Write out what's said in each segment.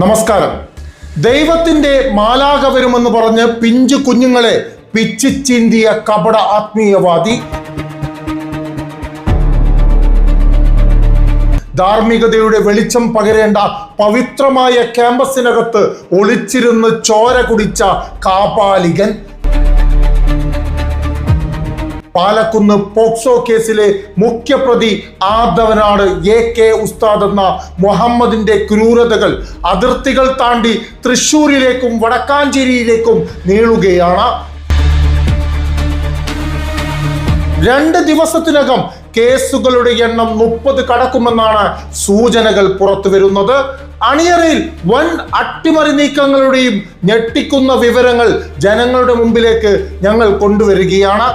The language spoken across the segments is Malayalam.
നമസ്കാരം. ദൈവത്തിന്റെ മാലാക വരുമെന്ന് പറഞ്ഞ് പിഞ്ചു കുഞ്ഞുങ്ങളെ പിച്ചിച്ചീന്തിയ കപട ആത്മീയവാദി, ധാർമ്മികതയുടെ വെളിച്ചം പകരേണ്ട പവിത്രമായ ക്യാമ്പസിനകത്ത് ഒളിച്ചിരുന്ന് ചോര കുടിച്ച കാപാലികൻ, പാലക്കുന്ന് പോക്സോ കേസിലെ മുഖ്യപ്രതി ആദവനാട് AK ഉസ്താദ് എന്ന മുഹമ്മദിന്റെ ക്രൂരതകൾ അതിർത്തികൾ താണ്ടി തൃശ്ശൂരിലേക്കും വടക്കാഞ്ചേരിയിലേക്കും നീളുകയാണ്. 2 ദിവസത്തിനകം കേസുകളുടെ എണ്ണം 30 കടക്കുമെന്നാണ് സൂചനകൾ പുറത്തു വരുന്നത്. അണിയറയിൽ വൻ അട്ടിമറി നീക്കങ്ങളുടെയും ഞെട്ടിക്കുന്ന വിവരങ്ങൾ ജനങ്ങളുടെ മുമ്പിലേക്ക് ഞങ്ങൾ കൊണ്ടുവരികയാണ്.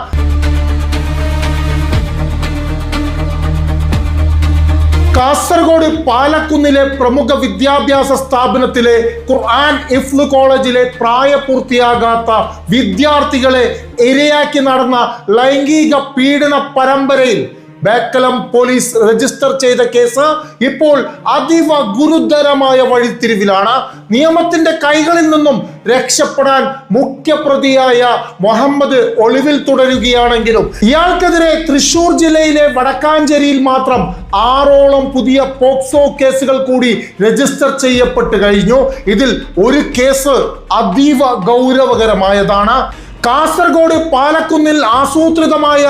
കാസർഗോഡ് പാലക്കുന്നിലെ പ്രമുഖ വിദ്യാഭ്യാസ സ്ഥാപനത്തിലെ ഖുർആൻ ഹിഫ്ള് കോളേജിലെ പ്രായപൂർത്തിയാകാത്ത വിദ്യാർത്ഥികളെ ഇരയാക്കി നടന്ന ലൈംഗിക പീഡന പരമ്പരയിൽ ബേക്കലം പോലീസ് രജിസ്റ്റർ ചെയ്ത കേസ് ഇപ്പോൾ അതീവ ഗുരുതരമായ വഴിത്തിരിവിലാണ്. നിയമത്തിന്റെ കൈകളിൽ നിന്നും രക്ഷപ്പെടാൻ മുഖ്യപ്രതിയായ മുഹമ്മദ് ഒളിവിൽ തുടരുകയാണെങ്കിലും ഇയാൾക്കെതിരെ തൃശൂർ ജില്ലയിലെ വടക്കാഞ്ചേരിയിൽ മാത്രം 6ഓളം പുതിയ പോക്സോ കേസുകൾ കൂടി രജിസ്റ്റർ ചെയ്യപ്പെട്ട് കഴിഞ്ഞു. ഇതിൽ ഒരു കേസ് അതീവ ഗൗരവകരമായതാണ്. കാസർഗോഡ് പാലക്കുന്നിൽ ആസൂത്രിതമായ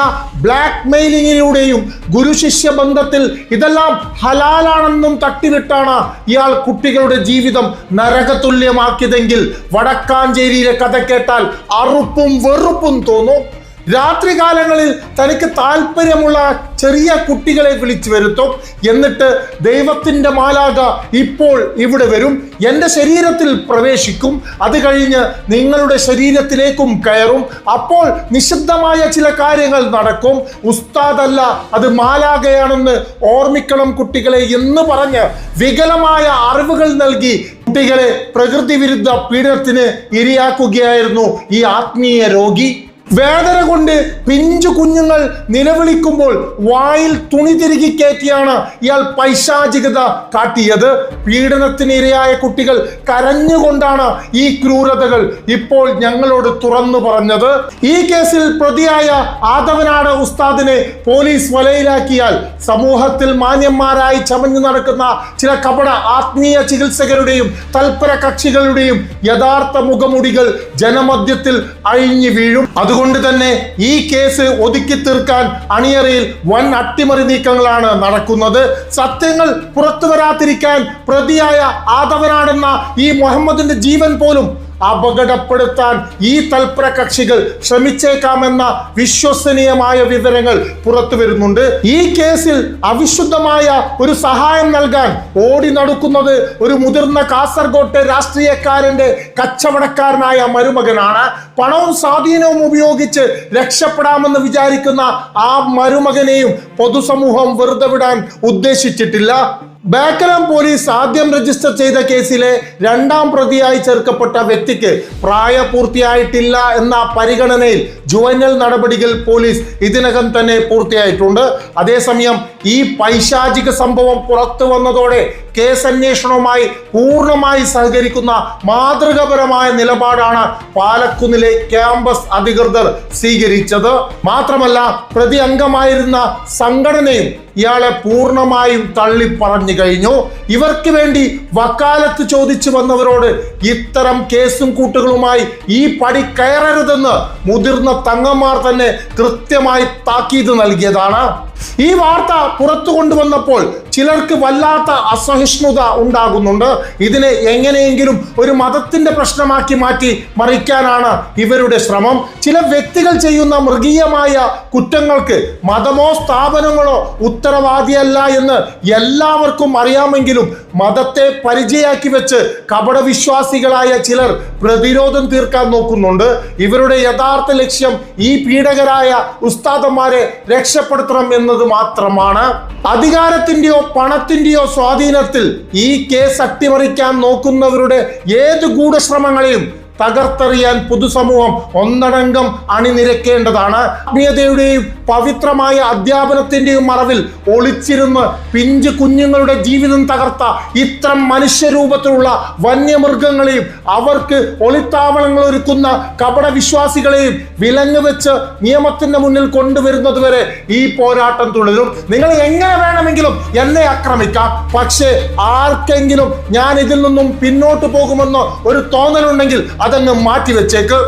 ബ്ലാക്ക് മെയിലിങ്ങിലൂടെയും ഗുരുശിഷ്യ ബന്ധത്തിൽ ഇതെല്ലാം ഹലാലാണെന്നും തട്ടിവിട്ടാണ് ഇയാൾ കുട്ടികളുടെ ജീവിതം നരകതുല്യമാക്കിയതെങ്കിൽ വടക്കാഞ്ചേരിയിലെ കഥ കേട്ടാൽ അറുപ്പും വെറുപ്പും തോന്നും. രാത്രികാലങ്ങളിൽ തനിക്ക് താല്പര്യമുള്ള ചെറിയ കുട്ടികളെ വിളിച്ചു വരുത്തും. എന്നിട്ട് ദൈവത്തിന്റെ മാലാക ഇപ്പോൾ ഇവിടെ വരും, എൻ്റെ ശരീരത്തിൽ പ്രവേശിക്കും, അത് കഴിഞ്ഞ് നിങ്ങളുടെ ശരീരത്തിലേക്കും കയറും, അപ്പോൾ നിശബ്ദമായ ചില കാര്യങ്ങൾ നടക്കും, ഉസ്താദല്ല അത് മാലാകയാണെന്ന് ഓർമ്മിക്കണം കുട്ടികളെ എന്ന് പറഞ്ഞ് വികലമായ അറിവുകൾ നൽകി കുട്ടികളെ പ്രകൃതി വിരുദ്ധ പീഡനത്തിന് ഇരയാക്കുകയായിരുന്നു ഈ ആത്മീയ രോഗി. വേദന കൊണ്ട് പിഞ്ചു കുഞ്ഞുങ്ങൾ നിലവിളിക്കുമ്പോൾ വായിൽ തുണി തിരുകി കയറ്റിയാണ് ഇയാൾ പൈശാചികത കാട്ടിയത്. പീഡനത്തിനിരയായ കുട്ടികൾ കരഞ്ഞുകൊണ്ടാണ് ഈ ക്രൂരതകൾ ഇപ്പോൾ ഞങ്ങളോട് തുറന്നു പറഞ്ഞത്. ഈ കേസിൽ പ്രതിയായ ആദവനാട് ഉസ്താദിനെ പോലീസ് വലയിലാക്കിയാൽ സമൂഹത്തിൽ മാന്യന്മാരായി ചമഞ്ഞു നടക്കുന്ന ചില കപട ആത്മീയ ചികിത്സകരുടെയും തൽപര കക്ഷികളുടെയും യഥാർത്ഥ മുഖമുടികൾ ജനമധ്യത്തിൽ അഴിഞ്ഞു വീഴും. അതുകൊണ്ട് തന്നെ ഈ കേസ് ഒതുക്കി തീർക്കാൻ അണിയറയിൽ വൻ അട്ടിമറി നീക്കങ്ങളാണ് നടക്കുന്നത്. സത്യങ്ങൾ പുറത്തു വരാതിരിക്കാൻ പ്രതിയായ ആദവനാടെന്ന ഈ മുഹമ്മദിന്റെ ജീവൻ പോലും അപകടപ്പെടുത്താൻ ഈ തൽപര കക്ഷികൾ ശ്രമിച്ചേക്കാമെന്ന വിശ്വസനീയമായ വിവരങ്ങൾ പുറത്തു വരുന്നുണ്ട്. ഈ കേസിൽ അവിശുദ്ധമായ ഒരു സഹായം നൽകാൻ ഓടി നടക്കുന്നത് ഒരു മുതിർന്ന കാസർഗോട്ടെ രാഷ്ട്രീയക്കാരന്റെ കച്ചവടക്കാരനായ മരുമകനാണ്. പണവും സ്വാധീനവും ഉപയോഗിച്ച് രക്ഷപ്പെടാമെന്ന് വിചാരിക്കുന്ന ആ മരുമകനെയും പൊതുസമൂഹം വെറുതെ വിടാൻ ഉദ്ദേശിച്ചിട്ടില്ല. ബേക്കലം പോലീസ് ആദ്യം രജിസ്റ്റർ ചെയ്ത കേസിലെ 2ാം പ്രതിയായി ചേർക്കപ്പെട്ട വ്യക്തിക്ക് പ്രായപൂർത്തിയായിട്ടില്ല എന്ന പരിഗണനയിൽ ജുവനൽ നടപടികൾ പോലീസ് ഇതിനകം തന്നെ പൂർത്തിയായിട്ടുണ്ട്. അതേസമയം ഈ പൈശാചിക സംഭവം പുറത്തു വന്നതോടെ കേസ് അന്വേഷണവുമായി പൂർണ്ണമായി സഹകരിക്കുന്ന മാതൃകാപരമായ നിലപാടാണ് പാലക്കുന്നിലെ ക്യാമ്പസ് അധികൃതർ സ്വീകരിച്ചത്. മാത്രമല്ല പ്രതി അംഗമായിരുന്ന സംഘടനയും ഇയാളെ പൂർണ്ണമായും തള്ളി പറഞ്ഞു കഴിഞ്ഞു. ഇവർക്ക് വേണ്ടി വക്കാലത്ത് ചോദിച്ചു വന്നവരോട് ഇത്തരം കേസും കൂട്ടുകളുമായി ഈ പടി കയറരുതെന്ന് മുതിർന്ന തങ്ങന്മാർ തന്നെ കൃത്യമായി താക്കീത് നൽകിയതാണ്. ഈ വാർത്ത പുറത്തു കൊണ്ടുവന്നപ്പോൾ ചിലർക്ക് വല്ലാത്ത അസഹിഷ്ണുത ഉണ്ടാകുന്നുണ്ട്. ഇതിനെ എങ്ങനെയെങ്കിലും ഒരു മതത്തിന്റെ പ്രശ്നമാക്കി മാറ്റി മറിക്കാനാണ് ഇവരുടെ ശ്രമം. ചില വ്യക്തികൾ ചെയ്യുന്ന മൃഗീയമായ കുറ്റങ്ങൾക്ക് മതമോ സ്ഥാപനങ്ങളോ ഉത്തരവാദിയല്ല എന്ന് എല്ലാവർക്കും അറിയാമെങ്കിലും മതത്തെ പരിചയാക്കി വെച്ച് കപടവിശ്വാസികളായ ചിലർ പ്രതിരോധം തീർക്കാൻ നോക്കുന്നുണ്ട്. ഇവരുടെ യഥാർത്ഥ ലക്ഷ്യം ഈ പീഡകരായ ഉസ്താദന്മാരെ രക്ഷപ്പെടുത്തണം എന്നത് മാത്രമാണ്. അധികാരത്തിന്റെയോ പണത്തിന്റെയോ സ്വാധീനത്തിൽ ഈ കേസ് അട്ടിമറിക്കാൻ നോക്കുന്നവരുടെ ഏത് ഗൂഢശ്രമങ്ങളെയും തകർത്തെറിയാൻ പൊതുസമൂഹം ഒന്നടങ്കം അണിനിരക്കേണ്ടതാണ്. ആത്മീയതയുടെയും പവിത്രമായ അധ്യാപനത്തിന്റെയും മറവിൽ ഒളിച്ചിരുന്ന് പിഞ്ചു കുഞ്ഞുങ്ങളുടെ ജീവിതം തകർത്ത ഇത്തരം മനുഷ്യരൂപത്തിലുള്ള വന്യമൃഗങ്ങളെയും അവർക്ക് ഒളിത്താവളങ്ങൾ ഒരുക്കുന്ന കപട വിശ്വാസികളെയും വിലങ്ങ് വെച്ച് നിയമത്തിന്റെ മുന്നിൽ കൊണ്ടുവരുന്നത് വരെ ഈ പോരാട്ടം തുടരും. നിങ്ങൾ എങ്ങനെ വേണമെങ്കിലും എന്നെ ആക്രമിക്കാം, പക്ഷേ ആർക്കെങ്കിലും ഞാൻ ഇതിൽ നിന്നും പിന്നോട്ട് പോകുമെന്ന് ഒരു തോന്നലുണ്ടെങ്കിൽ അതങ്ങ് മാറ്റിവെച്ചേക്ക്.